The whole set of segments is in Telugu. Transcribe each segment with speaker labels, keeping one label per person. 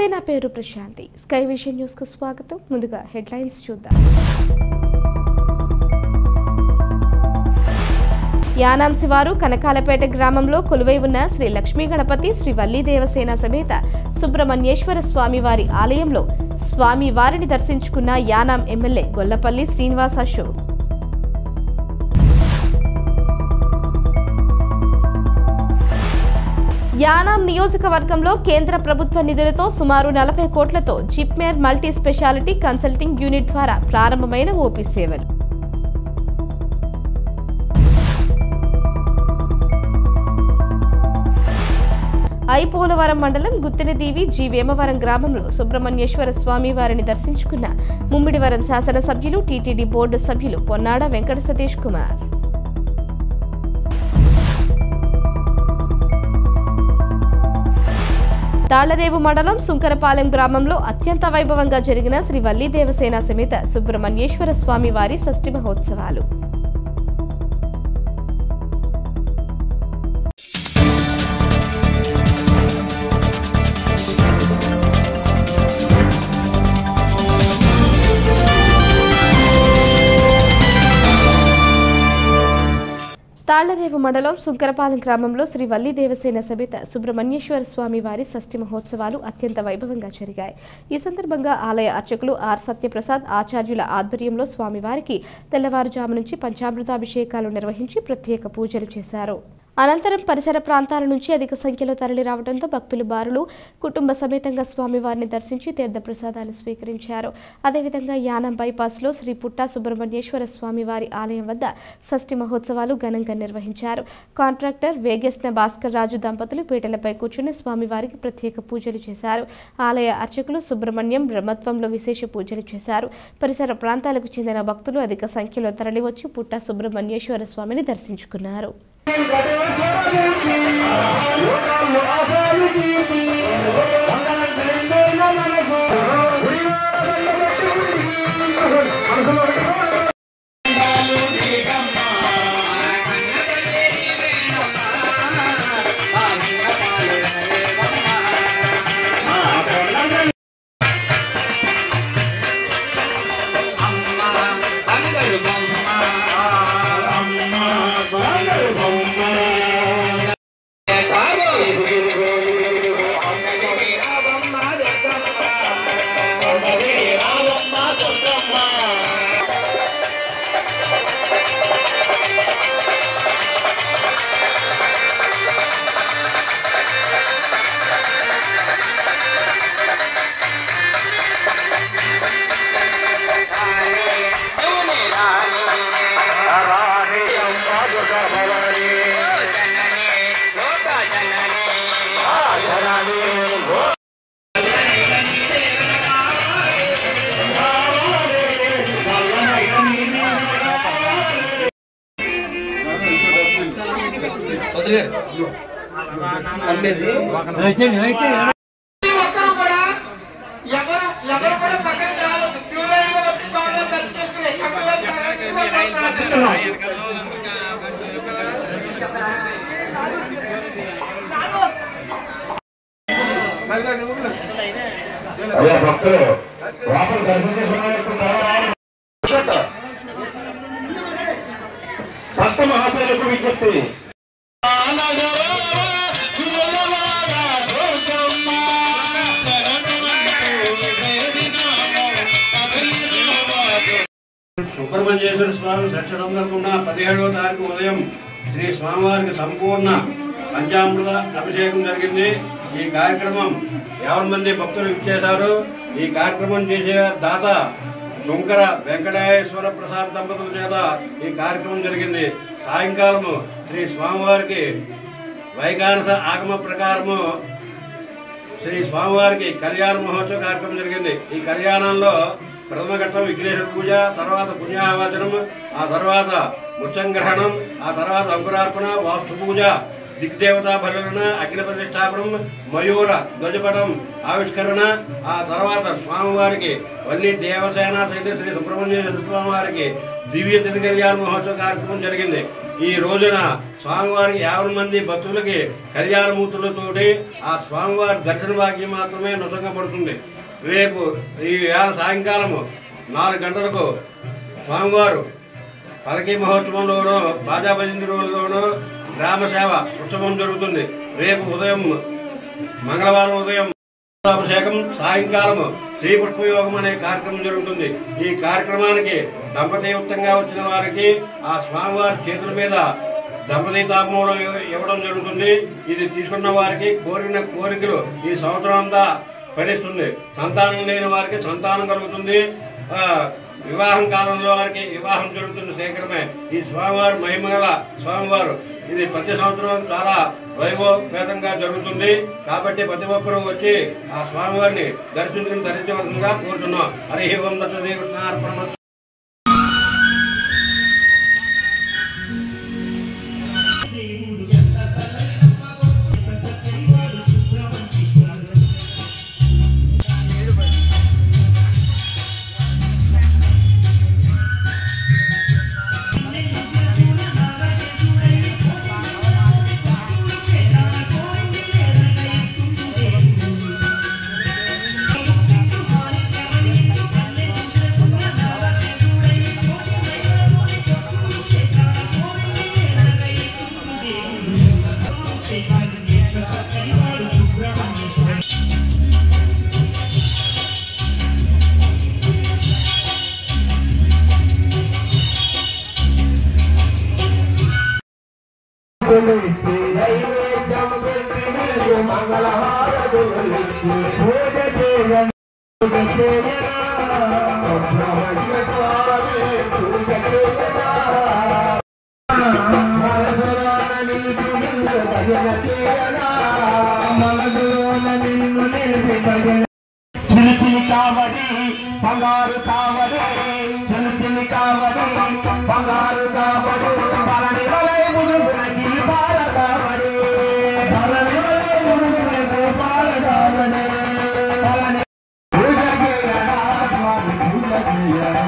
Speaker 1: నమస్తే, నా పేరు ప్రశాంతి. స్కై విజన్ న్యూస్ కు స్వాగతం. ముందుగా హెడ్లైన్స్ చూద్దాం. యానాం శివారు కనకాలపేట గ్రామంలో కొలువై ఉన్న శ్రీ లక్ష్మీ గణపతి శ్రీ వల్లి దేవసేన సమేత సుబ్రహ్మణ్యేశ్వర స్వామివారి ఆలయంలో స్వామివారిని దర్శించుకున్న యానాం ఎమ్మెల్యే గొల్లపల్లి శ్రీనివాస్ అశోక్. యానాం నియోజకవర్గంలో కేంద్ర ప్రభుత్వ నిధులతో సుమారు 40 కోట్లతో జిప్మేర్ మల్టీ స్పెషాలిటీ కన్సల్టింగ్ యూనిట్ ద్వారా ప్రారంభమైన ఓపీ సేవలు. ఐపోలవరం మండలం గుత్తినదీవి జి వేమవరం గ్రామంలో సుబ్రహ్మణ్యేశ్వర స్వామి వారిని దర్శించుకున్న ముమ్మిడివరం శాసనసభ్యులు టీటీడీ బోర్డు సభ్యులు పొన్నాడ వెంకట సతీష్ కుమార్. తాళ్లరేవు మండలం సుంకరపాలెం గ్రామంలో అత్యంత వైభవంగా జరిగిన శ్రీ వల్లి దేవసేన సమేత సుబ్రహ్మణ్యేశ్వర స్వామి వారి షష్ఠి మహోత్సవాలు. తాళ్లరేవు మండలం సుంకరపాలెం గ్రామంలో శ్రీ వల్లి దేవసేన సమేత సుబ్రహ్మణ్యేశ్వర స్వామి వారి షష్ఠి మహోత్సవాలు అత్యంత వైభవంగా జరిగాయి. ఈ సందర్భంగా ఆలయ అర్చకులు ఆర్ సత్యప్రసాద్ ఆచార్యుల ఆధ్వర్యంలో స్వామివారికి తెల్లవారుజాము నుంచి పంచామృతాభిషేకాలు నిర్వహించి ప్రత్యేక పూజలు చేశారు. అనంతరం పరిసర ప్రాంతాల నుంచి అధిక సంఖ్యలో తరలి రావడంతో భక్తులు బారులు కుటుంబ సమేతంగా స్వామివారిని దర్శించి తీర్థ ప్రసాదాలు స్వీకరించారు. అదేవిధంగా యానాం బైపాస్లో శ్రీ పుట్టా సుబ్రహ్మణ్యేశ్వర స్వామివారి ఆలయం వద్ద షష్ఠి మహోత్సవాలు ఘనంగా నిర్వహించారు. కాంట్రాక్టర్ వేగేష్ణ భాస్కర్ రాజు దంపతులు పీటలపై కూర్చుని స్వామివారికి ప్రత్యేక పూజలు చేశారు. ఆలయ అర్చకులు సుబ్రహ్మణ్యం బ్రహ్మత్వంలో విశేష పూజలు చేశారు. పరిసర ప్రాంతాలకు చెందిన భక్తులు అధిక సంఖ్యలో తరలివచ్చి పుట్టా సుబ్రహ్మణ్యేశ్వర స్వామిని దర్శించుకున్నారు.
Speaker 2: భక్త మహాశయులకు విజ్ఞప్తి.
Speaker 3: సుబ్రహ్మణ్యేశ్వర స్వామి షష్ఠి సందర్భంగా 17వ తారీఖు ఉదయం శ్రీ స్వామివారికి సంపూర్ణ పంచామృత అభిషేకం జరిగింది. ఈ కార్యక్రమం 50 మంది భక్తులు ఇచ్చేశారు. ఈ కార్యక్రమం చేసే దాత శంకర వెంకటేశ్వర ప్రసాద్ దంపతుల చేత ఈ కార్యక్రమం జరిగింది. సాయంకాలము శ్రీ స్వామివారికి వైఖానస ఆగమ ప్రకారము శ్రీ స్వామివారికి కళ్యాణ మహోత్సవ కార్యక్రమం జరిగింది. ఈ కళ్యాణంలో ప్రథమ ఘట్టం విఘ్నేశ్వర పూజ, తర్వాత పుణ్యాహవాచనం, ఆ తర్వాత ముచ్చంగ్రహణం, ఆ తర్వాత అంకురార్పణ, వాస్తు పూజ, దిగ్దేవతా బలులన, అగ్ని ప్రతిష్టాపనం, మయూర ధ్వజపటం ఆవిష్కరణ, ఆ తర్వాత స్వామివారికి వల్లి దేవసేన సహిత శ్రీ సుబ్రహ్మణ్యేశ్వర స్వామివారికి దివ్య తిరుకల్యాణ మహోత్సవ కార్యక్రమం జరిగింది. ఈ రోజున స్వామివారికి 50 మంది భక్తులకి కళ్యాణమూర్తులతోటి ఆ స్వామివారి దర్శన భాగ్యం మాత్రమే నుతంగా పడుతుంది. రేపు ఈ వేళ సాయంకాలము 4 గంటలకు స్వామివారు పలకీ మహోత్సవంలోనూ బాజా భజంతిలోనూ గ్రామ సేవ ఉత్సవం జరుగుతుంది. రేపు ఉదయం మంగళవారం ఉదయం అభిషేకం, సాయంకాలము శ్రీ పుష్పయోగం అనే కార్యక్రమం జరుగుతుంది. ఈ కార్యక్రమానికి దంపతియుక్తంగా వచ్చిన వారికి ఆ స్వామివారి చేతుల మీద దంపతి తాపంలో ఇవ్వడం జరుగుతుంది. ఇది తీసుకున్న వారికి కోరిన కోరికలు ఈ సంవత్సరం అంతా ఫలిస్తుంది. సంతానం లేని వారికి సంతానం కలుగుతుంది. వివాహం కాలంలో వారికి వివాహం జరుగుతుంది. శీఘ్రమే ఈ స్వామివారు మహిమగల స్వామివారు. ఇది ప్రతి సంవత్సరం చాలా వైభవేతంగా జరుగుతుంది. కాబట్టి ప్రతి ఒక్కరూ వచ్చి ఆ స్వామివారిని దర్శించుకుని ధరించవలసిందిగా కోరుతున్నాం. హరి ఓం దత్త
Speaker 2: చిలిచిలి కావడి బంగారు కావడి చిలిచిలి కావడి బంగారు కావడి బలని వలై మురుగునకి బాల కావడి బలని వలై మురుగునకి బాల కావడి బలని పూజగేయడా స్వామి పూజగేయడా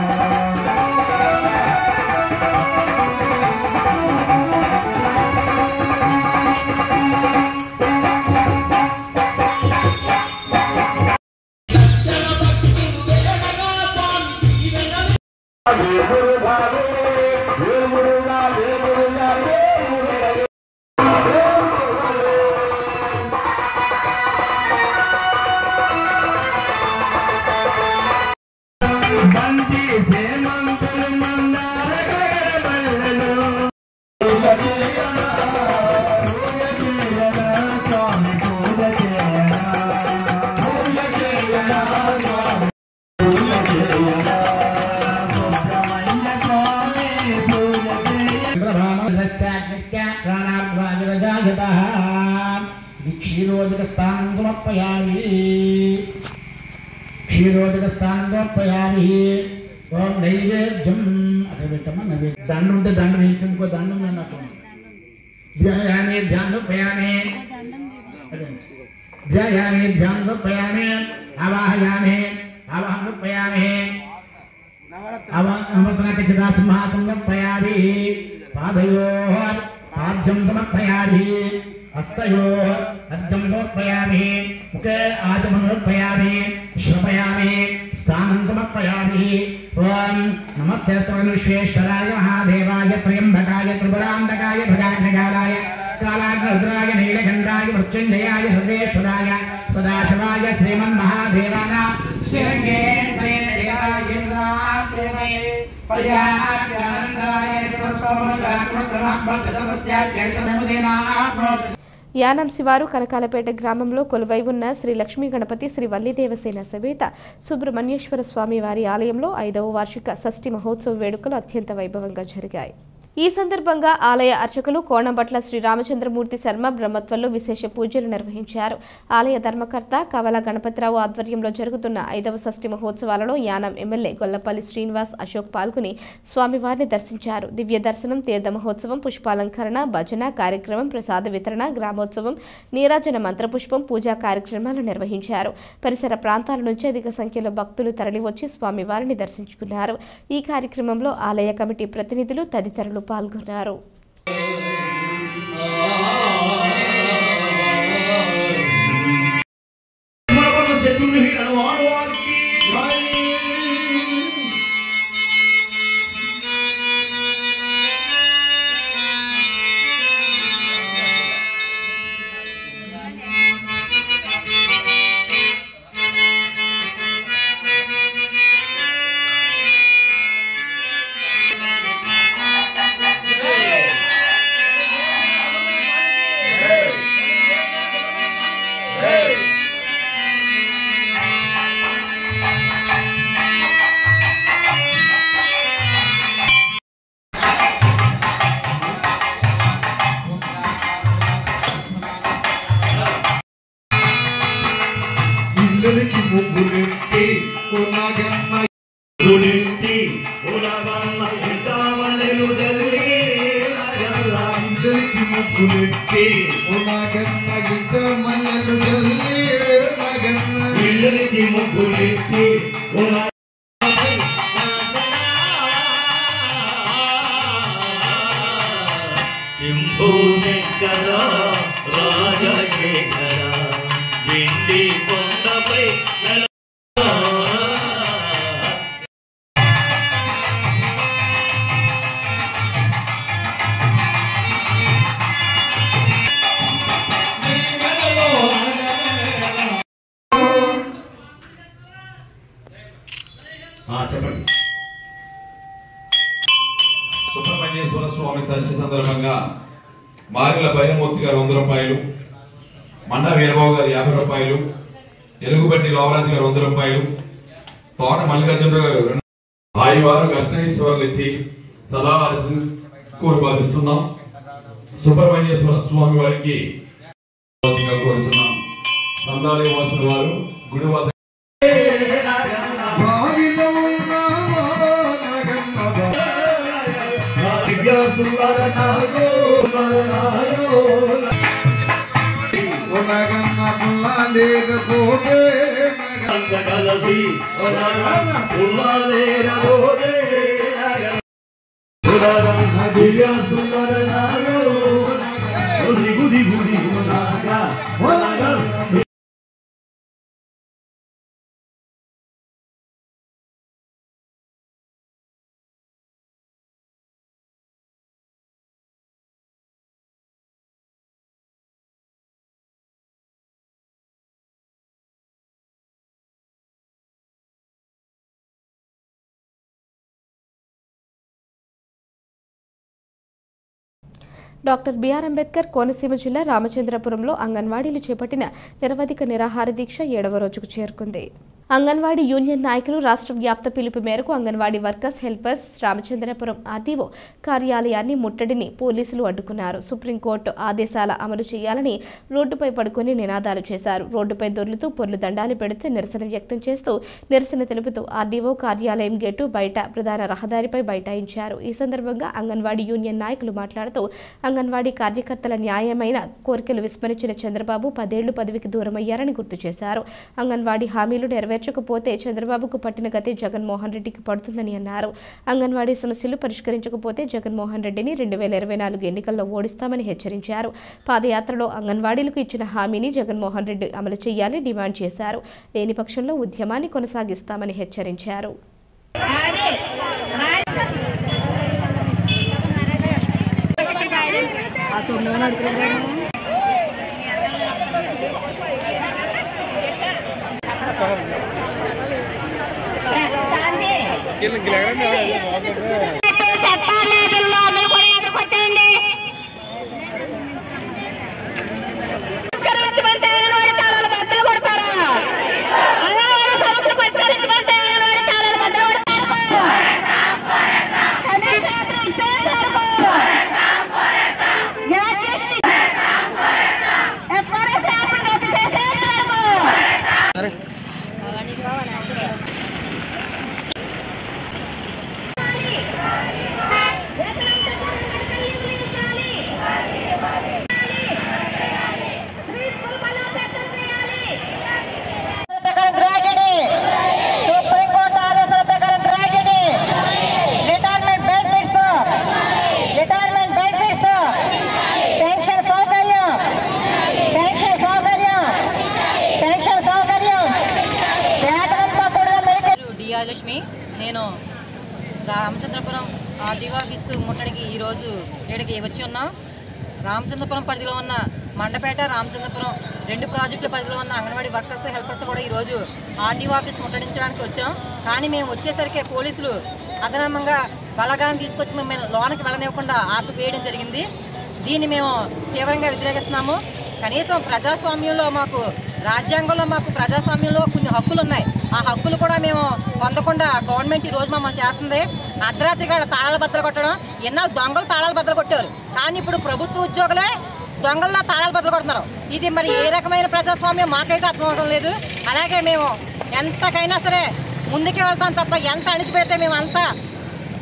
Speaker 2: క్షీరోదకస్థానం సమర్పయామి. ఓం నైవేద్యం అక్కడ పెట్టమ్మా. నైవేద్యం దండం ఉంటే దండం వేయించి ఇంకో దండం నాకు ధ్యాయామి ధ్యానోపయామి ధ్యాయామి ధ్యానోపయామి ఆవాహయామి ఆవాహనోపయామి నవరత్నకచితా సింహాసనోపయామి. పాదయోః పాద్యం సమర్పయామి. हस्तयोः अर्घ्यं समर्पयामि. मुखे आचमनं समर्पयामि. श्रवयामि. स्थानं समर्पयामि. ओम नमस्ते विश्वेश्वराय महादेवाय त्र्यंबकाय त्रिपुरांतकाय भगाग्निकालाय कालाग्निरुद्राय नीलकंठाय मृत्युंजयाय सर्वेश्वराय सदाशिवाय श्रीमन्महादेवाय श्रीरंगे
Speaker 1: యానం శివారు కనకాలపేట గ్రామంలో కొలువై ఉన్న శ్రీ లక్ష్మీ గణపతి శ్రీ వల్లి దేవసేన సమేత సుబ్రహ్మణ్యేశ్వర స్వామి వారి ఆలయంలో 5వ వార్షిక షష్ఠి మహోత్సవ వేడుకలు అత్యంత వైభవంగా జరిగాయి. ఈ సందర్భంగా ఆలయ అర్చకులు కోణంబట్ల శ్రీ రామచంద్రమూర్తి శర్మ బ్రహ్మత్వంలో విశేష పూజలు నిర్వహించారు. ఆలయ ధర్మకర్త కవల గణపతిరావు ఆధ్వర్యంలో జరుగుతున్న 5వ షష్ఠి మహోత్సవాలలో యానం ఎమ్మెల్యే గొల్లపల్లి శ్రీనివాస్ అశోక్ పాల్గొని స్వామివారిని దర్శించారు. దివ్య దర్శనం, తీర్థ మహోత్సవం, పుష్పాలంకరణ, భజన కార్యక్రమం, ప్రసాద వితరణ, గ్రామోత్సవం, నీరాజన మంత్రపుష్పం, పూజా కార్యక్రమాలు నిర్వహించారు. పరిసర ప్రాంతాల నుంచి అధిక సంఖ్యలో భక్తులు తరలివచ్చి స్వామివారిని దర్శించుకున్నారు. ఈ కార్యక్రమంలో ఆలయ కమిటీ ప్రతినిధులు తదితరులు పాల్గొన్నారు.
Speaker 4: సుబ్రహ్మణ్యేశ్వర స్వామి షష్ఠి సందర్భంగా మారిల బైరమూర్తి గారు 100 రూపాయలు, మండ వీరబాబు గారు 50 రూపాయలు, ఎలుగుబంటి లోవరాజు గారు 100 రూపాయలు, తోట మల్లికార్జునరావు గారు వారు కృష్ణేశ్వర్లు ఇచ్చి సదా కూరు బాధిస్తున్నాం. సుబ్రహ్మణ్యేశ్వర స్వామి వారికి కోరుతున్నాం. సందాలు ఇవ్వాల్సిన వారు గుడి వద్ద
Speaker 1: డాక్టర్ బిఆర్ అంబేద్కర్ కోనసీమ జిల్లా రామచంద్రపురంలో అంగన్వాడీలు చేపట్టిన నిరవధిక నిరాహార దీక్ష 7వ రోజుకు చేరుకుంది. అంగన్వాడీ యూనియన్ నాయకులు రాష్ట్ర వ్యాప్త పిలుపు మేరకు anganwadi workers helpers Ramachandrapuram RDO కార్యాలయాన్ని ముట్టడిని పోలీసులు అడ్డుకున్నారు. సుప్రీంకోర్టు ఆదేశాల అమలు చేయాలని రోడ్డుపై పడుకొని నినాదాలు చేశారు. రోడ్డుపై దొర్లుతూ పొర్లు దండాలు పెడుతూ నిరసన వ్యక్తం చేస్తూ నిరసన తెలుపుతూ ఆర్డీఓ కార్యాలయం గేటు బయట ప్రధాన రహదారిపై బైఠాయించారు. ఈ సందర్భంగా అంగన్వాడీ యూనియన్ నాయకులు మాట్లాడుతూ అంగన్వాడీ కార్యకర్తల న్యాయమైన కోరికలు విస్మరించిన చంద్రబాబు 10 ఏళ్లు పదవికి దూరమయ్యారని గుర్తు చేశారు. అంగన్వాడీ హామీలు నెరవేర్చకపోతే చంద్రబాబుకు పట్టిన గతి జగన్మోహన్ రెడ్డికి పడుతుందని అన్నారు. అంగన్వాడీ సమస్యలు పరిష్కరించకపోతే జగన్మోహన్ రెడ్డిని 2024 ఎన్నికల్లో ఓడిస్తామని హెచ్చరించారు. పాదయాత్రలో అంగన్వాడీలకు ఇచ్చిన హామీని జగన్మోహన్ రెడ్డి అమలు చేయాలని డిమాండ్ చేశారు. లేని పక్షంలో ఉద్యమాన్ని కొనసాగిస్తామని హెచ్చరించారు.
Speaker 5: లక్ష్మి, నేను రామచంద్రపురం ఆర్డీఓ ఆఫీసు ముట్టడికి ఈరోజు ఇక్కడికి వచ్చి ఉన్నాం. రామచంద్రపురం పరిధిలో ఉన్న మండపేట, రామచంద్రపురం 2 ప్రాజెక్టుల పరిధిలో ఉన్న అంగన్వాడీ వర్కర్స్ హెల్పర్స్ కూడా ఈరోజు ఆర్డీఓ ఆఫీస్ ముట్టడించడానికి వచ్చాం. కానీ మేము వచ్చేసరికి పోలీసులు అదనంగా బలగాన్ని తీసుకొచ్చి మేము లోనికి వెళ్ళనివ్వకుండా ఆపివేయడం జరిగింది. దీన్ని మేము తీవ్రంగా వ్యతిరేకిస్తున్నాము. కనీసం ప్రజాస్వామ్యంలో మాకు, రాజ్యాంగంలో మాకు ప్రజాస్వామ్యంలో కొన్ని హక్కులు ఉన్నాయి. ఆ హక్కులు కూడా మేము పొందకుండా గవర్నమెంట్ ఈరోజు మమ్మల్ని చేస్తుంది. అర్ధరాత్రి కూడా తాళాలు బద్దలు కొట్టడం. ఎన్నో దొంగలు తాళాలు బద్దలు కొట్టారు, కానీ ఇప్పుడు ప్రభుత్వ ఉద్యోగులే దొంగల్లో తాళాలు బద్దలు కొడుతున్నారు. ఇది మరి ఏ రకమైన ప్రజాస్వామ్యం మాకైతే అర్థం అవడం లేదు. అలాగే మేము ఎంతకైనా సరే ముందుకే వెళ్తాం తప్ప ఎంత అణిచిపెడితే మేము అంతా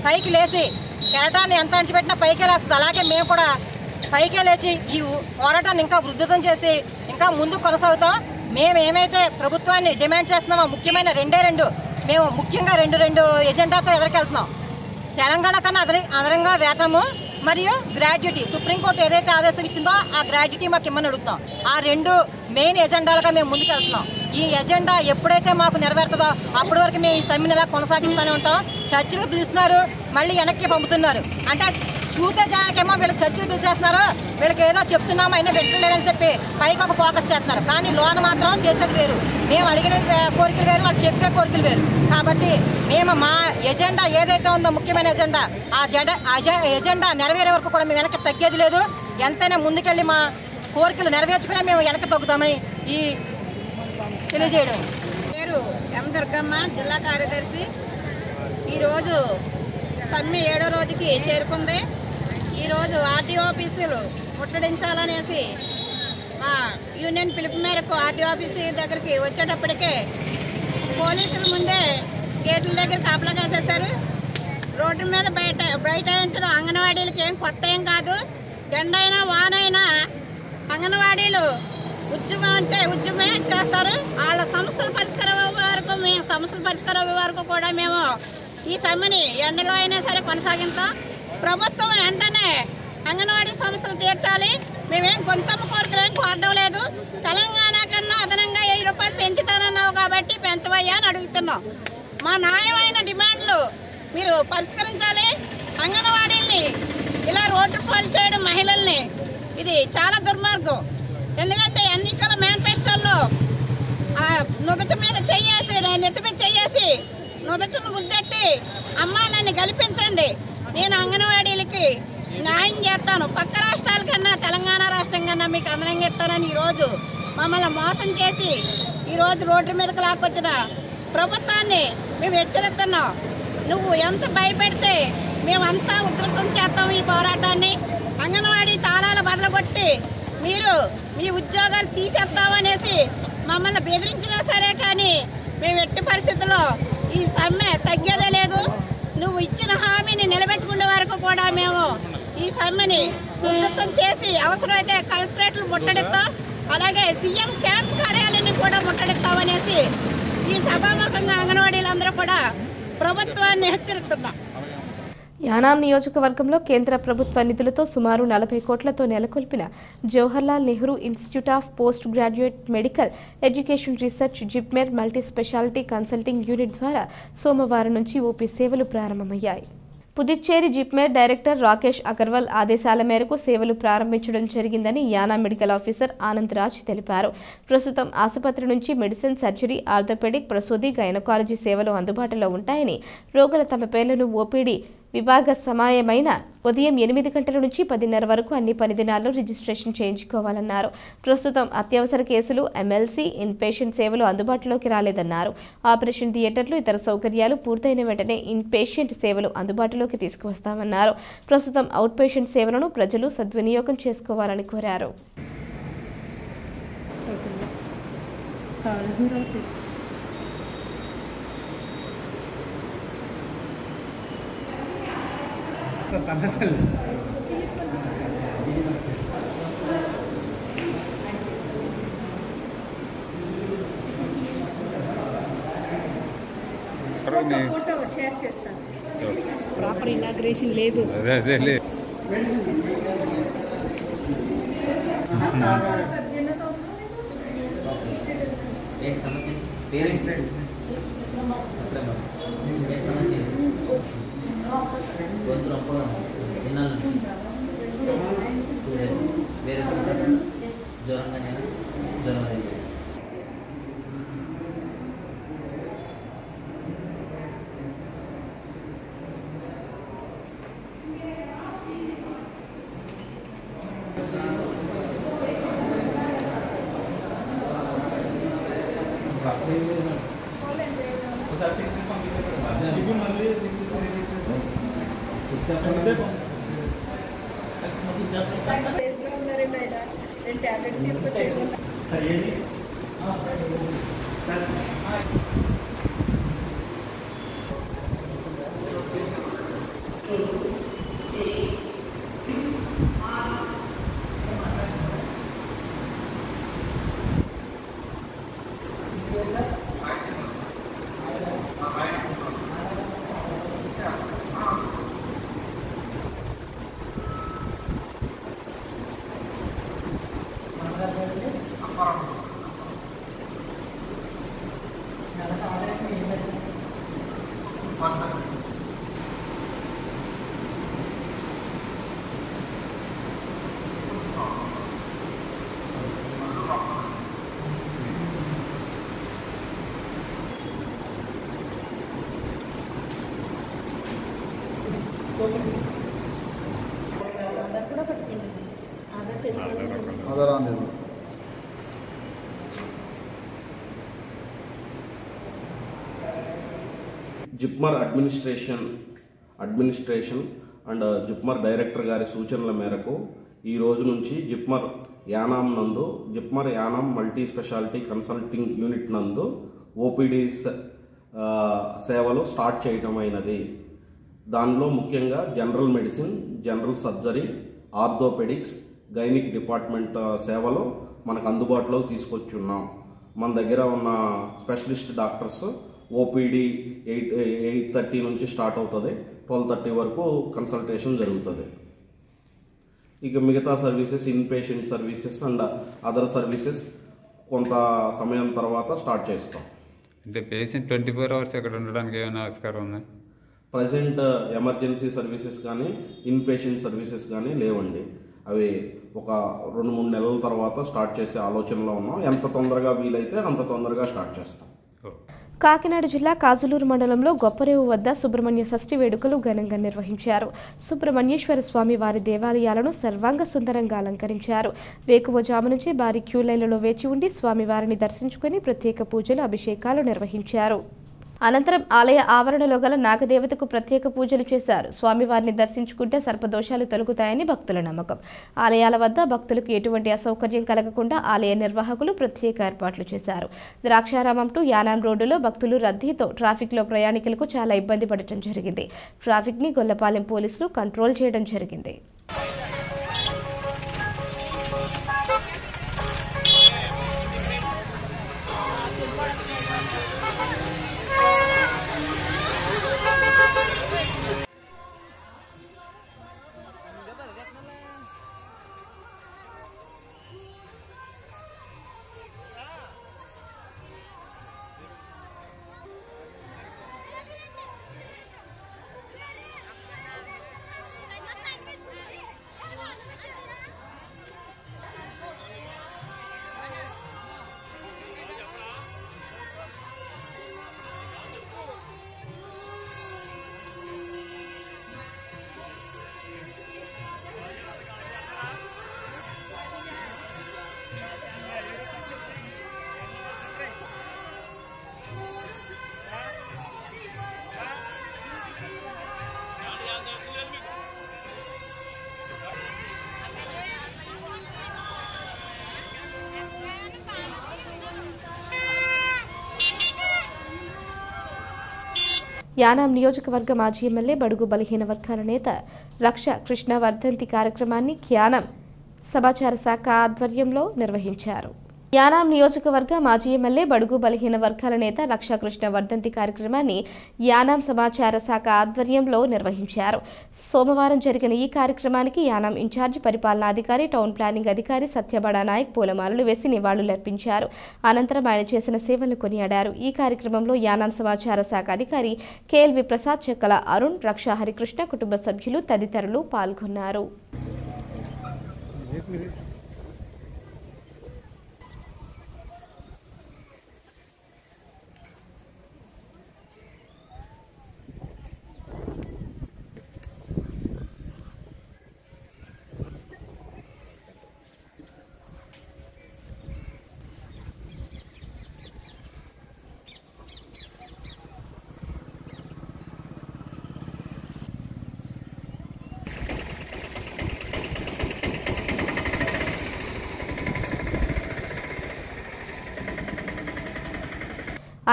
Speaker 5: పైకి లేచి కెరటాన్ని ఎంత అణిచిపెట్టినా పైకే లేస్తుంది. అలాగే మేము కూడా పైకే లేచి ఈ పోరాటాన్ని ఇంకా ఉధృతం చేసి ఇంకా ముందుకు కొనసాగుతాం. మేము ఏమైతే ప్రభుత్వాన్ని డిమాండ్ చేస్తున్నామో ముఖ్యమైన రెండు మేము ముఖ్యంగా రెండు ఎజెండాతో ఎదురుకెళ్తున్నాం. తెలంగాణ కన్నా అదనంగా వేతనము మరియు గ్రాడ్యుటీ సుప్రీంకోర్టు ఏదైతే ఆదేశం ఇచ్చిందో ఆ గ్రాడ్యుటీ మాకు ఇమ్మని అడుగుతున్నాం. ఆ రెండు మెయిన్ ఎజెండాలుగా మేము ముందుకెళ్తున్నాం. ఈ ఎజెండా ఎప్పుడైతే మాకు నెరవేరుతుందో అప్పటి వరకు మేము ఈ సమ్మెను ఇలా కొనసాగిస్తూనే ఉంటాం. చర్చలు పిలుస్తున్నారు, మళ్ళీ వెనక్కి పంపుతున్నారు. అంటే చూసే జనానికేమో వీళ్ళు చర్చలు పిలిచేస్తున్నారు, వీళ్ళకి ఏదో చెప్తున్నామో అయినా పెట్టలేదని చెప్పి పైకి ఒక ఫోకస్ చేస్తున్నారు. కానీ లోన మాత్రం చేసేది వేరు, మేము అడిగిన కోరికలు వేరు, వాళ్ళు చెప్పే కోరికలు వేరు. కాబట్టి మేము మా ఎజెండా ఏదైతే ఉందో ముఖ్యమైన ఎజెండా ఆ ఎజెండా నెరవేరే వరకు కూడా మేము వెనక్కి తగ్గేది లేదు. ఎంతైనా ముందుకెళ్ళి మా కోరికలు నెరవేర్చుకునే మేము వెనక్కి తగ్గుతామని ఈ తెలియజేయడం.
Speaker 6: పేరు ఎం దుర్గమ్మ, జిల్లా కార్యదర్శి. ఈరోజు సమ్మె 7వ రోజుకి చేరుకుంది. ఈరోజు ఆర్డీఓ ఆఫీసులు ముట్టడించాలనేసి మా యూనియన్ పిలుపు మేరకు ఆర్డీఓ ఆఫీసు దగ్గరికి వచ్చేటప్పటికే పోలీసుల ముందే గేట్ల దగ్గర కాపలా కాసేశారు. రోడ్డు మీద బైఠాయించడం అంగన్వాడీలకి ఏం కొత్త ఏం కాదు. ఎండైనా వానైనా అంగన్వాడీలు ఉద్యమం అంటే ఉద్యమే చేస్తారు. వాళ్ళ సమస్యలు పరిష్కారం వరకు మేము సమస్యల పరిష్కారం వరకు కూడా మేము ఈ సమ్మెని ఎండలో అయినా సరే కొనసాగిస్తాం. ప్రభుత్వం వెంటనే అంగన్వాడీ సమస్యలు తీర్చాలి. మేమేం గొంతమ్మ కోరికలు ఏం కోరడం లేదు. తెలంగాణ కన్నా అదనంగా 1000 రూపాయలు పెంచుతానన్నావు కాబట్టి పెంచవయ్యా అని అడుగుతున్నాం. మా న్యాయమైన డిమాండ్లు మీరు పరిష్కరించాలి. అంగన్వాడీల్ని ఇలా రోడ్డు పాలు చేయడం మహిళల్ని ఇది చాలా దుర్మార్గం. ఎందుకంటే ఎన్నికల మేనిఫెస్టోల్లో నుదుటి మీద చెయ్యేసి నెత్తి మీద చెయ్యేసి నుదుటిని ముద్దెట్టి అమ్మా నన్ను గెలిపించండి, నేను అంగన్వాడీలకి న్యాయం చేస్తాను, పక్క రాష్ట్రాల కన్నా తెలంగాణ రాష్ట్రం కన్నా మీకు అదనంగా ఇస్తానని ఈరోజు మమ్మల్ని మోసం చేసి ఈరోజు రోడ్డు మీదకి లాక్కొచ్చిన ప్రభుత్వాన్ని మేము హెచ్చరిస్తున్నాం. నువ్వు ఎంత భయపెడితే మేమంతా ఉధృతం చేస్తాం ఈ పోరాటాన్ని. అంగన్వాడీ తాళాలు బదలగొట్టి మీరు మీ ఉద్యోగాలు తీసేస్తామనేసి మమ్మల్ని బెదిరించినా సరే కానీ మేము ఎట్టి పరిస్థితుల్లో ఈ సమ్మె తగ్గేదే లేదు. నువ్వు ఇచ్చిన హామీని నిలబెట్టుకునే వరకు కూడా మేము ఈ సమ్మెని ఉధృతం చేసి అవసరమైతే కలెక్టరేట్లు ముట్టడిస్తాం, అలాగే సీఎం క్యాంప్ కార్యాలయాన్ని కూడా ముట్టడిస్తామనేసి ఈ సభాముఖంగా అంగన్వాడీలందరూ కూడా ప్రభుత్వాన్ని హెచ్చరిస్తున్నాం.
Speaker 1: యానాం నియోజకవర్గంలో కేంద్ర ప్రభుత్వ నిధులతో సుమారు 40 కోట్లతో నెలకొల్పిన Jawaharlal Nehru institute of post graduate medical education research JIPMER multi speciality consulting unit ద్వారా సోమవారం నుంచి ఓపీ సేవలు ప్రారంభమయ్యాయి. పుదుచ్చేరి జిప్మెర్ డైరెక్టర్ రాకేష్ అగర్వాల్ ఆదేశాల మేరకు సేవలు ప్రారంభించడం జరిగిందని యానా మెడికల్ ఆఫీసర్ ఆనంద్ రాజ్ తెలిపారు. ప్రస్తుతం ఆసుపత్రి నుంచి మెడిసిన్, సర్జరీ, ఆర్థోపెడిక్, ప్రసూతి, గైనకాలజీ సేవలు అందుబాటులో ఉంటాయని, రోగుల తమ పేర్లను ఓపీడీ విభాగ సమయమైన ఉదయం 8 గంటల నుంచి 10:30 వరకు అన్ని పని దినాల్లో రిజిస్ట్రేషన్ చేయించుకోవాలన్నారు. ప్రస్తుతం అత్యవసర కేసులు, ఎమ్మెల్సీ, ఇన్పేషెంట్ సేవలు అందుబాటులోకి రాలేదన్నారు. ఆపరేషన్ థియేటర్లు, ఇతర సౌకర్యాలు పూర్తయిన వెంటనే ఇన్పేషెంట్ సేవలు అందుబాటులోకి తీసుకువస్తామన్నారు. ప్రస్తుతం అవుట్ పేషెంట్ సేవలను ప్రజలు సద్వినియోగం చేసుకోవాలని కోరారు.
Speaker 6: ప్రాపర్ ఇనాగ్రేషన్ లేదు.
Speaker 7: JIPMER administration and JIPMER director గారి సూచనల మేరకు ఈ రోజు నుంచి జిప్మర్ యానాం నందు JIPMER Yanam multi speciality consulting unit నందు ఓపీడీ సేవలు స్టార్ట్ చేయడం అయినది. దానిలో ముఖ్యంగా general medicine, general surgery, orthopaedics, gynaec department సేవలు మనకు అందుబాటులోకి తీసుకొచ్చున్నాం. మన దగ్గర ఉన్న స్పెషలిస్ట్ డాక్టర్స్ ఓపీడీ 8:30 నుంచి స్టార్ట్ అవుతుంది, 12:30 వరకు కన్సల్టేషన్ జరుగుతుంది. ఇక మిగతా services, in patient services and other services కొంత సమయం తర్వాత స్టార్ట్ చేస్తాం.
Speaker 8: అంటే పేషెంట్ 24 అవర్స్ అక్కడ ఉండడానికి ఏమైనా ఆస్కారం ఉందా?
Speaker 7: ప్రజెంట్ ఎమర్జెన్సీ సర్వీసెస్ కానీ ఇన్ పేషెంట్ సర్వీసెస్ కానీ లేవండి. అవి ఒక 2-3 నెలల తర్వాత స్టార్ట్ చేసే ఆలోచనలో ఉన్నాం. ఎంత తొందరగా వీలైతే అంత తొందరగా స్టార్ట్ చేస్తాం.
Speaker 1: కాకినాడ జిల్లా కాజులూరు మండలంలో గొప్పరేవు వద్ద సుబ్రహ్మణ్య షష్ఠి వేడుకలు ఘనంగా నిర్వహించారు. సుబ్రహ్మణ్యేశ్వర స్వామి వారి దేవాలయాలను సర్వాంగ సుందరంగా అలంకరించారు. వేకువజాము నుంచి భారీ క్యూ లైన్లలో వేచి ఉండి స్వామివారిని దర్శించుకుని ప్రత్యేక పూజలు, అభిషేకాలు నిర్వహించారు. అనంతరం ఆలయ ఆవరణలో గల నాగదేవతకు ప్రత్యేక పూజలు చేశారు. స్వామివారిని దర్శించుకుంటే సర్పదోషాలు తొలగుతాయని భక్తుల నమ్మకం. ఆలయాల వద్ద భక్తులకు ఎటువంటి అసౌకర్యం కలగకుండా ఆలయ నిర్వాహకులు ప్రత్యేక ఏర్పాట్లు చేశారు. ద్రాక్షారామం టు యానాం రోడ్డులో భక్తులు రద్దీతో ట్రాఫిక్లో ప్రయాణికులకు చాలా ఇబ్బంది పడటం జరిగింది. ట్రాఫిక్ని గొల్లపాలెం పోలీసులు కంట్రోల్ చేయడం జరిగింది. యానాం నియోజకవర్గ మాజీ ఎమ్మెల్యే బడుగు బలహీన వర్గాల నేత రక్ష కృష్ణ వర్ధంతి కార్యక్రమాన్ని యానాం సమాచార శాఖ ఆధ్వర్యంలో నిర్వహించారు. యానాం నియోజకవర్గ మాజీ ఎమ్మెల్యే బడుగు బలహీన వర్గాల నేత రక్షాకృష్ణ వర్ధంతి కార్యక్రమాన్ని యానాం సమాచార శాఖ ఆధ్వర్యంలో నిర్వహించారు. సోమవారం జరిగిన ఈ కార్యక్రమానికి యానాం ఇన్ఛార్జి పరిపాలనాధికారి, టౌన్ ప్లానింగ్ అధికారి సత్యబడా నాయక్ పూలమాలలు వేసి నివాళులర్పించారు. అనంతరం ఆయన చేసిన సేవలను కొనియాడారు. ఈ కార్యక్రమంలో యానాం సమాచార శాఖ అధికారి కేఎల్వి ప్రసాద్, చెక్కల అరుణ్, రక్షా హరికృష్ణ కుటుంబ సభ్యులు తదితరులు పాల్గొన్నారు.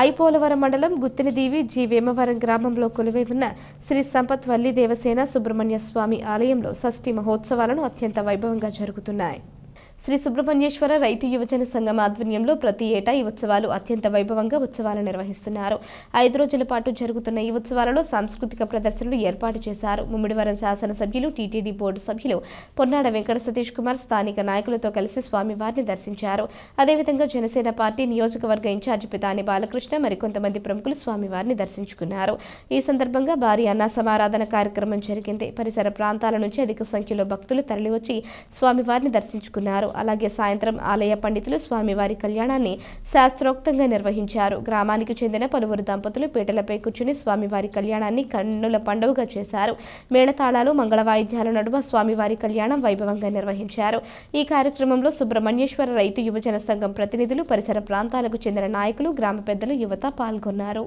Speaker 1: ఐపోలవరం మండలం గుత్తినిదీవి జి వేమవరం గ్రామంలో కొలువై ఉన్న శ్రీ సంపత్ వల్లి దేవసేన సుబ్రహ్మణ్య స్వామి ఆలయంలో షష్ఠి మహోత్సవాలను అత్యంత వైభవంగా జరుగుతున్నాయి. శ్రీ సుబ్రహ్మణ్యేశ్వర రైతు యువజన సంఘం ఆధ్వర్యంలో ప్రతి ఏటా ఈ ఉత్సవాలు అత్యంత వైభవంగా ఉత్సవాలు నిర్వహిస్తున్నారు. 5 రోజుల పాటు జరుగుతున్న ఈ ఉత్సవాలలో సాంస్కృతిక ప్రదర్శనలు ఏర్పాటు చేశారు. ముమ్మిడివరం శాసనసభ్యులు, టీటీడీ బోర్డు సభ్యులు పొన్నాడ వెంకట సతీష్ కుమార్ స్థానిక నాయకులతో కలిసి స్వామివారిని దర్శించారు. అదేవిధంగా జనసేన పార్టీ నియోజకవర్గ ఇన్ఛార్జి పితాని బాలకృష్ణ మరికొంతమంది ప్రముఖులు స్వామివారిని దర్శించుకున్నారు. ఈ సందర్భంగా భారీ అన్న సమారాధన కార్యక్రమం జరిగింది. పరిసర ప్రాంతాల నుంచి అధిక సంఖ్యలో భక్తులు తరలివచ్చి స్వామివారిని దర్శించుకున్నారు. అలాగే సాయంత్రం ఆలయ పండితులు స్వామివారి కళ్యాణాన్ని శాస్త్రోక్తంగా నిర్వహించారు. గ్రామానికి చెందిన పలువురు దంపతులు పీటలపై కూర్చుని స్వామివారి కళ్యాణాన్ని కన్నుల పండుగగా చేశారు. మేళతాళాలు, మంగళ వాయిద్యాల నడుమ స్వామివారి కళ్యాణం వైభవంగా నిర్వహించారు. ఈ కార్యక్రమంలో సుబ్రహ్మణ్యేశ్వర రైతు యువజన సంఘం ప్రతినిధులు, పరిసర ప్రాంతాలకు చెందిన నాయకులు, గ్రామ పెద్దలు, యువత పాల్గొన్నారు.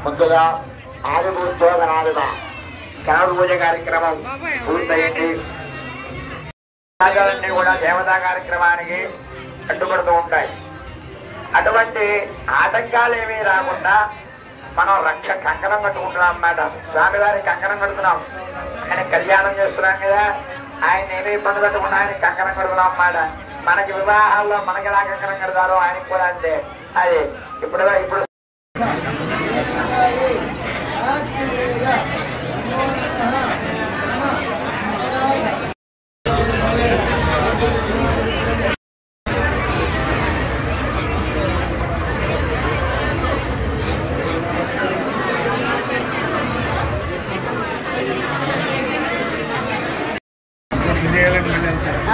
Speaker 9: ముందుగా ఆదిభూతోగనాలుగా కనడు పూజ కార్యక్రమం పూర్తయింది. అన్నీ కూడా దేవతా కార్యక్రమానికి అడ్డుపడుతూ ఉంటాయి. అటువంటి ఆటంకాలు ఏమీ రాకుండా మనం కంకణం కట్టుకుంటున్నాం అన్నమాట. స్వామివారి కంకణం కడుతున్నాం, ఆయన కళ్యాణం చేస్తున్నాం కదా, ఆయన ఏమీ ఇబ్బంది పెట్టకుండా ఆయన కంకణం కడుతున్నాం అన్నమాట. మనకి వివాహాల్లో మనకి ఎలా కంకణం కడతారో ఆయనకి కూడా అంతే. అది ఇప్పుడు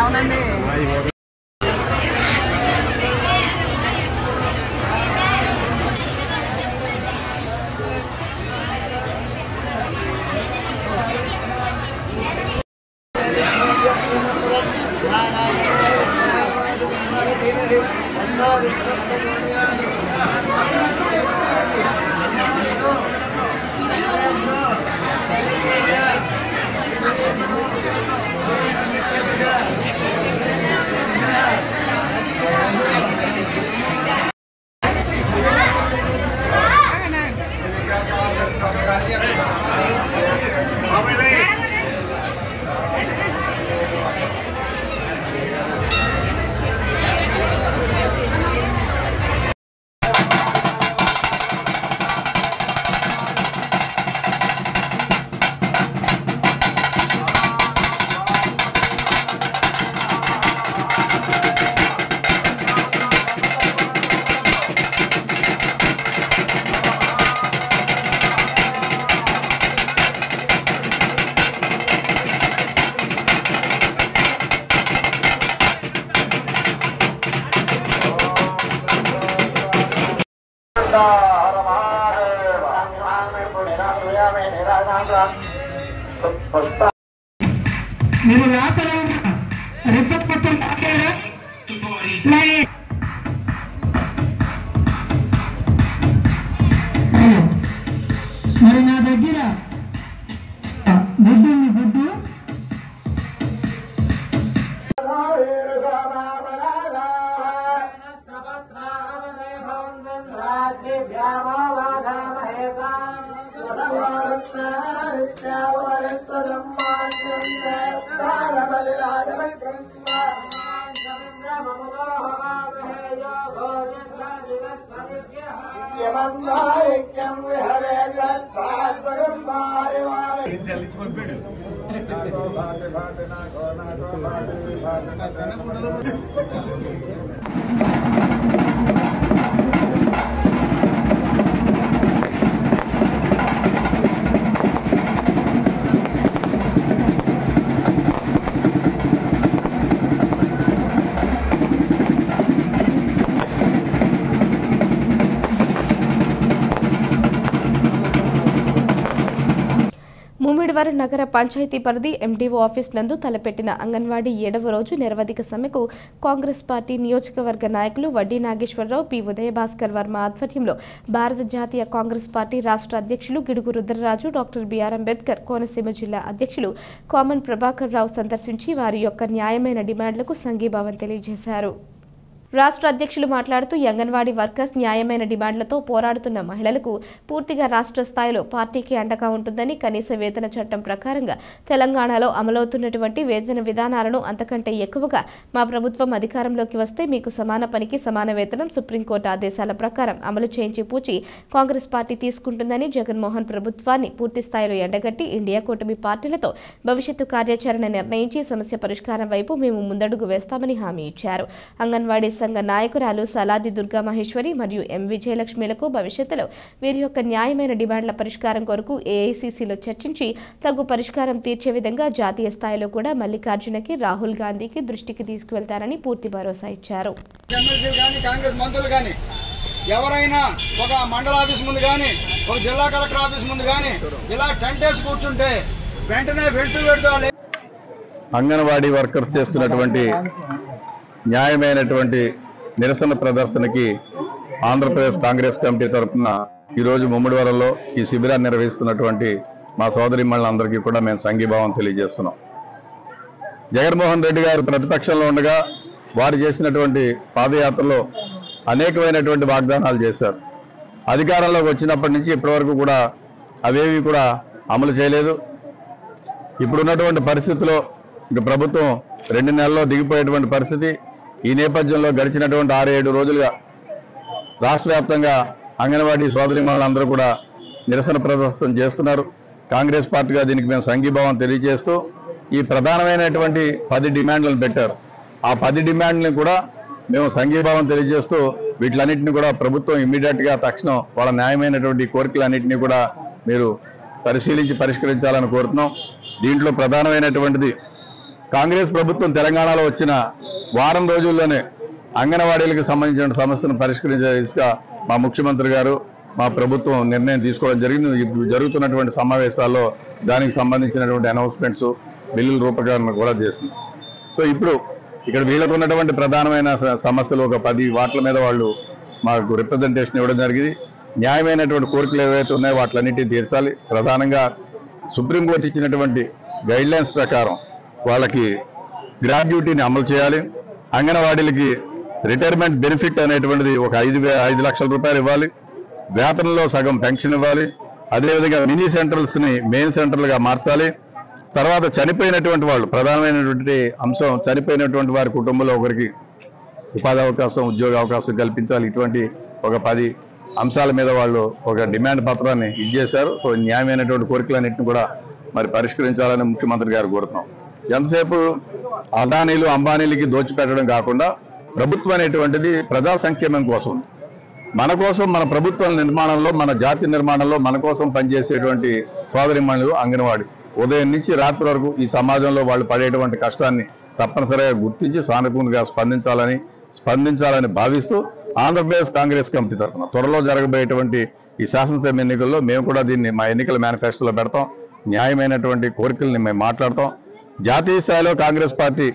Speaker 5: అవునండి.
Speaker 10: మీరు లోపల రెప్పొత్తం మరి నా దగ్గర
Speaker 1: ముమ్మిడివరం నగర పంచాయతీ పరిధి ఎండీఓ ఆఫీస్ నందు తలపెట్టిన అంగన్వాడీ 7వ రోజు నిరవధిక సమ్మెకు కాంగ్రెస్ పార్టీ నియోజకవర్గ నాయకులు వడ్డీ నాగేశ్వరరావు, పి ఉదయభాస్కర్ వర్మ ఆధ్వర్యంలో భారత జాతీయ కాంగ్రెస్ పార్టీ రాష్ట్ర అధ్యక్షులు గిడుగు రుద్రరాజు, డాక్టర్ బిఆర్ అంబేద్కర్ కోనసీమ జిల్లా అధ్యక్షులు కామన్ ప్రభాకర్ రావు సందర్శించి వారి యొక్క న్యాయమైన డిమాండ్లకు సంఘీభావం తెలియజేశారు. రాష్ట్ర అధ్యక్షులు మాట్లాడుతూ అంగన్వాడీ వర్కర్స్ న్యాయమైన డిమాండ్లతో పోరాడుతున్న మహిళలకు పూర్తిగా రాష్ట్ర స్థాయిలో పార్టీకి అండగా ఉంటుందని, కనీస వేతన చట్టం ప్రకారంగా తెలంగాణలో అమలవుతున్నటువంటి వేతన విధానాలను అంతకంటే ఎక్కువగా మా ప్రభుత్వం అధికారంలోకి వస్తే మీకు సమాన పనికి సమాన వేతనం సుప్రీంకోర్టు ఆదేశాల ప్రకారం అమలు చేయించి పూచి కాంగ్రెస్ పార్టీ తీసుకుంటుందని, జగన్మోహన్ ప్రభుత్వాన్ని పూర్తి స్థాయిలో ఎండగట్టి ఇండియా కూటమి పార్టీలతో భవిష్యత్తు కార్యాచరణ నిర్ణయించి సమస్య పరిష్కారం వైపు మేము ముందడుగు వేస్తామని హామీ ఇచ్చారు. అంగన్వాడీ సంఘ నాయకురాలు సలాది దుర్గా మహేశ్వరి మరియు ఎం విజయలక్ష్మిలకు భవిష్యత్తులో వీరి యొక్క న్యాయమైన డిమాండ్ల పరిష్కారం కొరకు ఏఐసీసీలో చర్చించి తగు పరిష్కారం తీర్చే విధంగా జాతీయ స్థాయిలో కూడా మల్లికార్జునకి, రాహుల్ గాంధీకి దృష్టికి తీసుకువెళ్తారని పూర్తి భరోసా ఇచ్చారు.
Speaker 11: కాంగ్రెస్ మంత్రులు కానీ ఎవరైనా ఒక మండల ఆఫీస్ ముందు కానీ ఒక జిల్లా కలెక్టర్ ఆఫీస్ ముందు కానీ ఇలా టెంట్ వేసి కూర్చుంటే వెంటనే వెళ్తూ
Speaker 12: అంగన్వాడీ వర్కర్స్ చేస్తున్నటువంటి న్యాయమైనటువంటి నిరసన ప్రదర్శనకి ఆంధ్రప్రదేశ్ కాంగ్రెస్ కమిటీ తరఫున ఈరోజు ముమ్మిడివరంలో ఈ శిబిరాన్ని నిర్వహిస్తున్నటువంటి మా సోదరిమణులందరికీ కూడా మేము సంఘీభావం తెలియజేస్తున్నాం. జగన్మోహన్ రెడ్డి గారు ప్రతిపక్షంలో ఉండగా వారు చేసినటువంటి పాదయాత్రలో అనేకమైనటువంటి వాగ్దానాలు చేశారు. అధికారంలోకి వచ్చినప్పటి నుంచి ఇప్పటివరకు కూడా అవేవి కూడా అమలు చేయలేదు. ఇప్పుడున్నటువంటి పరిస్థితిలో ఇక ప్రభుత్వం 2 నెలల్లో దిగిపోయేటువంటి పరిస్థితి. ఈ నేపథ్యంలో గడిచినటువంటి 6-7 రోజులుగా రాష్ట్ర వ్యాప్తంగా అంగన్వాడీ సోదరిమణులందరూ కూడా నిరసన ప్రదర్శన చేస్తున్నారు. కాంగ్రెస్ పార్టీగా దీనికి మేము సంఘీభావం తెలియజేస్తూ ఈ ప్రధానమైనటువంటి 10 డిమాండ్లను పెట్టారు. ఆ 10 డిమాండ్లను కూడా మేము సంఘీభావం తెలియజేస్తూ వీటిలన్నింటినీ కూడా ప్రభుత్వం ఇమ్మీడియట్గా తక్షణం వాళ్ళ న్యాయమైనటువంటి కోరికలన్నింటినీ కూడా మీరు పరిశీలించి పరిష్కరించాలని కోరుతున్నాం. దీంట్లో ప్రధానమైనటువంటిది కాంగ్రెస్ ప్రభుత్వం తెలంగాణలో వచ్చిన వారం రోజుల్లోనే అంగన్వాడీలకు సంబంధించిన సమస్యను పరిష్కరించే దిశగా మా ముఖ్యమంత్రి గారు, మా ప్రభుత్వం నిర్ణయం తీసుకోవడం జరిగింది. ఇప్పుడు జరుగుతున్నటువంటి సమావేశాల్లో దానికి సంబంధించినటువంటి అనౌన్స్మెంట్స్, బిల్లుల రూపకల్పన కూడా చేసింది. సో ఇప్పుడు ఇక్కడ వీళ్ళకు ఉన్నటువంటి ప్రధానమైన సమస్యలు ఒక 10 వాట్ల మీద వాళ్ళు మాకు రిప్రజెంటేషన్ ఇవ్వడం జరిగింది. న్యాయమైనటువంటి కోరికలు ఏవైతే ఉన్నాయో వాటిలన్నింటినీ తీర్చాలి. ప్రధానంగా సుప్రీంకోర్టు ఇచ్చినటువంటి గైడ్లైన్స్ ప్రకారం వాళ్ళకి గ్రాడ్యుటీని అమలు చేయాలి. అంగన్వాడీలకి రిటైర్మెంట్ బెనిఫిట్ అనేటువంటిది ఒక 5 లక్షల రూపాయలు ఇవ్వాలి. వేతనంలో సగం పెన్షన్ ఇవ్వాలి. అదేవిధంగా మినీ సెంటర్స్ని మెయిన్ సెంటర్లుగా మార్చాలి. తర్వాత చనిపోయినటువంటి వాళ్ళు ప్రధానమైనటువంటి అంశం, చనిపోయినటువంటి వారి కుటుంబంలో ఒకరికి ఉపాధి అవకాశం, ఉద్యోగ అవకాశం కల్పించాలి. ఇటువంటి ఒక 10 అంశాల మీద వాళ్ళు ఒక డిమాండ్ పత్రాన్ని ఇచ్చేశారు. సో న్యాయమైనటువంటి కోరికలన్నింటినీ కూడా మరి పరిష్కరించాలని ముఖ్యమంత్రి గారు కోరుతున్నాం. ఎంతసేపు అదానీలు, అంబానీలకి దోచిపెట్టడం కాకుండా ప్రభుత్వం అనేటువంటిది ప్రజా సంక్షేమం కోసం, మన కోసం, మన ప్రభుత్వ నిర్మాణంలో, మన జాతి నిర్మాణంలో మన కోసం పనిచేసేటువంటి సోదరిమణులు అంగన్వాడీ ఉదయం నుంచి రాత్రి వరకు ఈ సమాజంలో వాళ్ళు పడేటువంటి కష్టాన్ని తప్పనిసరిగా గుర్తించి సానుకూలంగా స్పందించాలని భావిస్తూ ఆంధ్రప్రదేశ్ కాంగ్రెస్ కమిటీ తరఫున త్వరలో జరగబోయేటువంటి ఈ శాసనసభ ఎన్నికల్లో మేము కూడా దీన్ని మా ఎన్నికల మేనిఫెస్టోలో పెడతాం. న్యాయమైనటువంటి కోరికల్ని మేము మాట్లాడతాం. జాతీయ స్థాయిలో కాంగ్రెస్ పార్టీ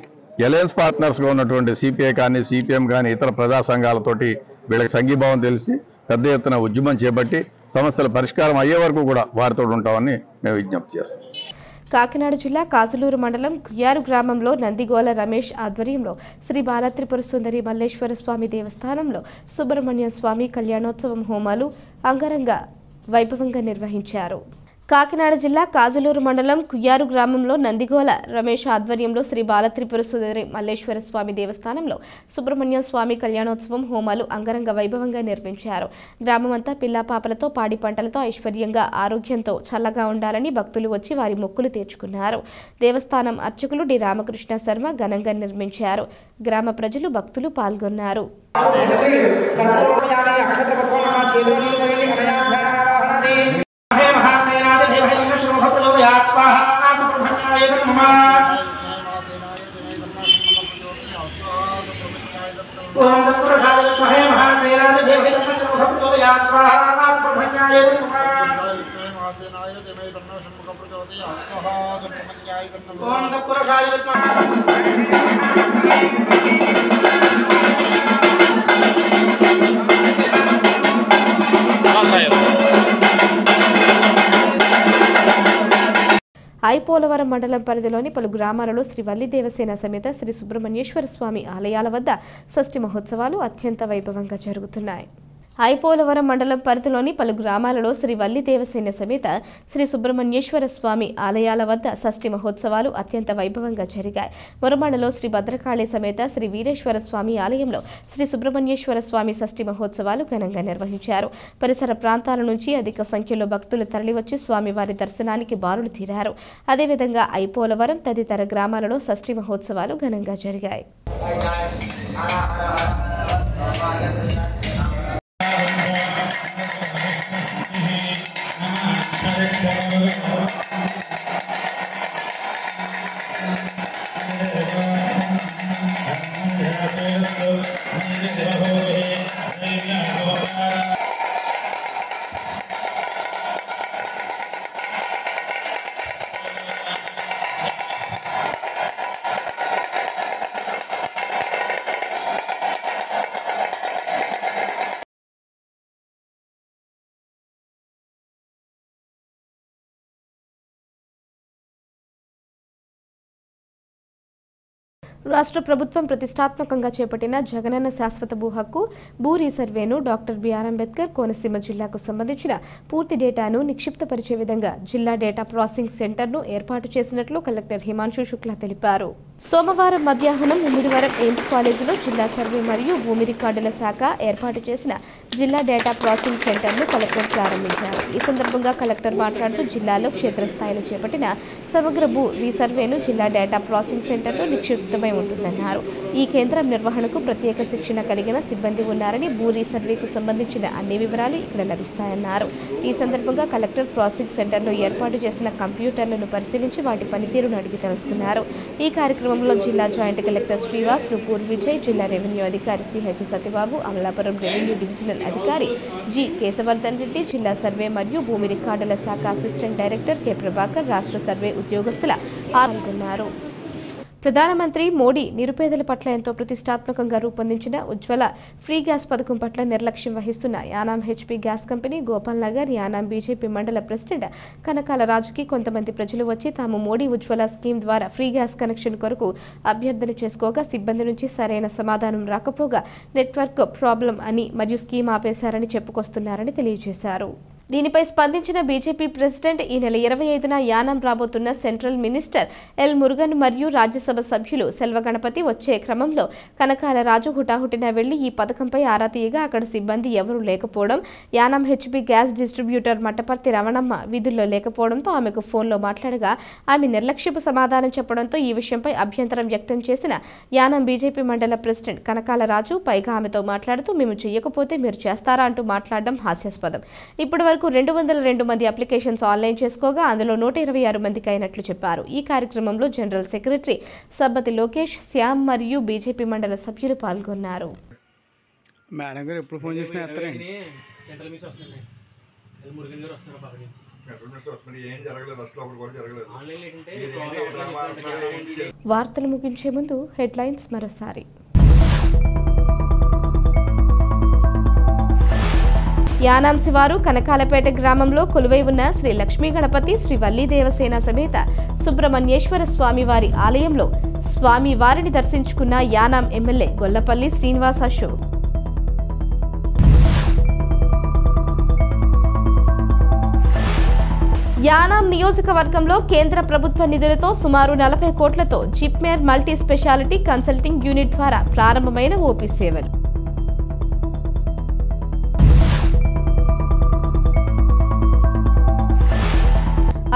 Speaker 12: అలయన్స్ పార్ట్నర్స్గా ఉన్నటువంటి సిపిఐ కానీ, సిపిఎం కానీ, ఇతర ప్రజా సంఘాలతోటి వీళ్ళకి సంఘీభావం తెలిసి పెద్ద ఎత్తున ఉద్యమం చేపట్టి సమస్యల పరిష్కారం అయ్యే వరకు కూడా వారితో ఉంటామని మేము విజ్ఞప్తి చేస్తాం.
Speaker 1: కాకినాడ జిల్లా కాజులూరు మండలం కుయ్యారు గ్రామంలో నందిగోల రమేష్ ఆధ్వర్యంలో శ్రీ బాలత్రిపుర సుందరి మల్లేశ్వర స్వామి దేవస్థానంలో సుబ్రహ్మణ్య స్వామి కళ్యాణోత్సవం హోమాలు అంగరంగ వైభవంగా నిర్వహించారు. కాకినాడ జిల్లా కాజలూరు మండలం కుయ్యారు గ్రామంలో నందిగోల రమేష్ ఆధ్వర్యంలో శ్రీ బాలత్రిపుర సుందరి మల్లేశ్వర స్వామి దేవస్థానంలో సుబ్రహ్మణ్య స్వామి కళ్యాణోత్సవం హోమాలు అంగరంగ వైభవంగా నిర్వహించారు. గ్రామమంతా పిల్లాపాపలతో పాడి పంటలతో ఐశ్వర్యంగా ఆరోగ్యంతో చల్లగా ఉండాలని భక్తులు వచ్చి వారి మొక్కులు తీర్చుకున్నారు. దేవస్థానం అర్చకులు డి రామకృష్ణ శర్మ ఘనంగా నిర్మించారు. గ్రామ ప్రజలు భక్తులు పాల్గొన్నారు. ఐపోలవరం మండలం పరిధిలోని పలు గ్రామాలలో శ్రీ వల్లి దేవసేన సమేత శ్రీ సుబ్రహ్మణ్యేశ్వర స్వామి ఆలయాల వద్ద షష్ఠి మహోత్సవాలు అత్యంత వైభవంగా జరుగుతున్నాయి. ఐపోలవరం మండలం పరిధిలోని పలు గ్రామాలలో శ్రీ వల్లి దేవసేన సమేత శ్రీ సుబ్రహ్మణ్యేశ్వర స్వామి ఆలయాల వద్ద షష్ఠి మహోత్సవాలు అత్యంత వైభవంగా జరిగాయి. మురమాడలో శ్రీ భద్రకాళి సమేత శ్రీ వీరేశ్వర స్వామి ఆలయంలో శ్రీ సుబ్రహ్మణ్యేశ్వర స్వామి షష్ఠి మహోత్సవాలు ఘనంగా నిర్వహించారు. పరిసర ప్రాంతాల నుంచి అధిక సంఖ్యలో భక్తులు తరలివచ్చి స్వామివారి దర్శనానికి బారులు తీరారు. అదేవిధంగా ఐపోలవరం తదితర గ్రామాలలో షష్ఠి మహోత్సవాలు ఘనంగా జరిగాయి. రాష్ట్ర ప్రభుత్వం ప్రతిష్టాత్మకంగా చేపట్టిన జగనన్న శాశ్వత భూ హక్కు భూ రీసర్వేను డాక్టర్ బిఆర్ అంబేద్కర్ కోనసీమ జిల్లాకు సంబంధించిన పూర్తి డేటాను నిక్షిప్తపరిచే విధంగా జిల్లా డేటా ప్రాసెసింగ్ సెంటర్ను ఏర్పాటు చేసినట్లు కలెక్టర్ హిమాంశు శుక్లా తెలిపారు. సోమవారం మధ్యాహ్నం ముమ్మిడివరం ఎయిమ్స్ కాలేజీలో జిల్లా సర్వే మరియు భూమి రికార్డుల శాఖ ఏర్పాటు చేసిన జిల్లా డేటా ప్రాసెసింగ్ సెంటర్ను కలెక్టర్ ప్రారంభించారు. ఈ సందర్భంగా కలెక్టర్ మాట్లాడుతూ జిల్లాలో క్షేత్రస్థాయిలో చేపట్టిన సమగ్ర భూ రీసర్వేను జిల్లా డేటా ప్రాసెసింగ్ సెంటర్లో నిక్షిప్తమై ఉంటుందన్నారు. ఈ కేంద్రం నిర్వహణకు ప్రత్యేక శిక్షణ కలిగిన సిబ్బంది ఉన్నారని భూ రీసర్వేకు సంబంధించిన అన్ని వివరాలు ఇక్కడ లభిస్తాయన్నారు. ఈ సందర్భంగా కలెక్టర్ ప్రాసెసింగ్ సెంటర్లో ఏర్పాటు చేసిన కంప్యూటర్లను పరిశీలించి వాటి పనితీరును అడిగి తెలుసుకున్నారు. ఈ కార్యక్రమంలో జిల్లా జాయింట్ కలెక్టర్ శ్రీవాస్, నూపూర్ విజయ్, జిల్లా రెవెన్యూ అధికారి CH Satyababu, Amalapuram revenue divisional అధికారి జి కేశవర్ధన్ రెడ్డి, జిల్లా సర్వే మరియు భూమి రికార్డుల శాఖ అసిస్టెంట్ డైరెక్టర్ కె ప్రభాకర్, రాష్ట్ర సర్వే ఉద్యోగస్తుల పాల్గొన్నారు. ప్రధానమంత్రి మోడీ నిరుపేదల పట్ల ఎంతో ప్రతిష్టాత్మకంగా రూపొందించిన ఉజ్వల ఫ్రీ గ్యాస్ పథకం పట్ల నిర్లక్ష్యం వహిస్తున్న Yanam HP gas company Gopal Nagar Yanam BJP మండల ప్రెసిడెంట్ కనకాల రాజుకి కొంతమంది ప్రజలు వచ్చి తాము మోడీ ఉజ్వల స్కీమ్ ద్వారా ఫ్రీ గ్యాస్ కనెక్షన్ కొరకు అభ్యర్థన చేసుకోగా సిబ్బంది నుంచి సరైన సమాధానం రాకపోగా నెట్వర్క్ ప్రాబ్లం అని మరియు స్కీమ్ ఆపేశారని చెప్పుకొస్తున్నారని తెలియజేశారు. దీనిపై స్పందించిన బీజేపీ ప్రెసిడెంట్ ఈ నెల 25న యానాం రాబోతున్న సెంట్రల్ మినిస్టర్ ఎల్ మురుగన్ మరియు రాజ్యసభ సభ్యులు సెల్వ గణపతి వచ్చే క్రమంలో కనకాల రాజు హుటాహుటిన వెళ్లి ఈ పథకంపై ఆరా తీయగా అక్కడ సిబ్బంది ఎవరూ లేకపోవడం, Yanam HP gas distributor Mattaparthi Ramanamma విధుల్లో లేకపోవడంతో ఆమెకు ఫోన్లో మాట్లాడగా ఆమె నిర్లక్ష్యపు సమాధానం చెప్పడంతో ఈ విషయంపై అభ్యంతరం వ్యక్తం చేసిన యానాం బీజేపీ మండల ప్రెసిడెంట్ కనకాల రాజు పైగా ఆమెతో మాట్లాడుతూ మేము చేయకపోతే మీరు చేస్తారా అంటూ మాట్లాడడం హాస్యాస్పదం. ఇప్పటి వరకు 202 మంది అప్లికేషన్స్ ఆన్లైన్ చేసుకోగా అందులో 126 మందికి అయినట్లు చెప్పారు. ఈ కార్యక్రమంలో జనరల్ సెక్రటరీ సబ్బతి లోకేష్, శ్యామ్ మరియు బీజేపీ మండల సభ్యులు పాల్గొన్నారు.
Speaker 13: మేడం గారు ఎప్పుడు ఫోన్ చేసినా
Speaker 1: వార్తలు ముగించే ముందు హెడ్లైన్స్ మరోసారి. యానాం శివారు కనకాలపేట గ్రామంలో కొలువై ఉన్న శ్రీ లక్ష్మీ గణపతి శ్రీ వల్లి దేవసేన సమేత సుబ్రహ్మణ్యేశ్వర స్వామివారి ఆలయంలో స్వామివారిని దర్శించుకున్న యానాం ఎమ్మెల్యే గొల్లపల్లి శ్రీనివాస్ అశోక్. యానాం నియోజకవర్గంలో కేంద్ర ప్రభుత్వ నిధులతో సుమారు 40 కోట్లతో జిప్మేర్ మల్టీ స్పెషాలిటీ కన్సల్టింగ్ యూనిట్ ద్వారా ప్రారంభమైన ఓపీ సేవలు.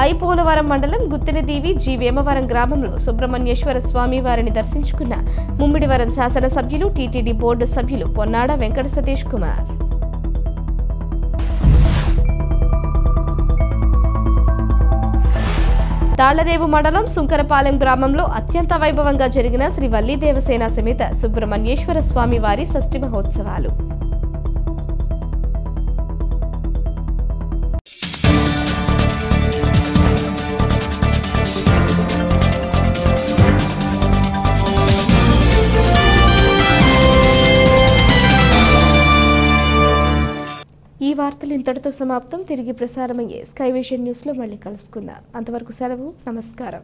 Speaker 1: ఐపోలవరం మండలం గుత్తినదీవి జి వేమవరం గ్రామంలో సుబ్రహ్మణ్యేశ్వర స్వామి వారిని దర్శించుకున్న ముమ్మిడివరం శాసనసభ్యులు టీటీడీ బోర్డు సభ్యులు పొన్నాడ వెంకట సతీష్ కుమార్. తాళ్లరేవు మండలం సుంకరపాలెం గ్రామంలో అత్యంత వైభవంగా జరిగిన శ్రీ వల్లి దేవసేన సమేత సుబ్రహ్మణ్యేశ్వర స్వామి వారి షష్ఠి మహోత్సవాలు. ఈ వార్తలు ఇంతటితో సమాప్తం. తిరిగి ప్రసారమయ్యే స్కై విజన్ న్యూస్లో మళ్ళీ కలుసుకుందాం. అంతవరకు సెలవు. నమస్కారం.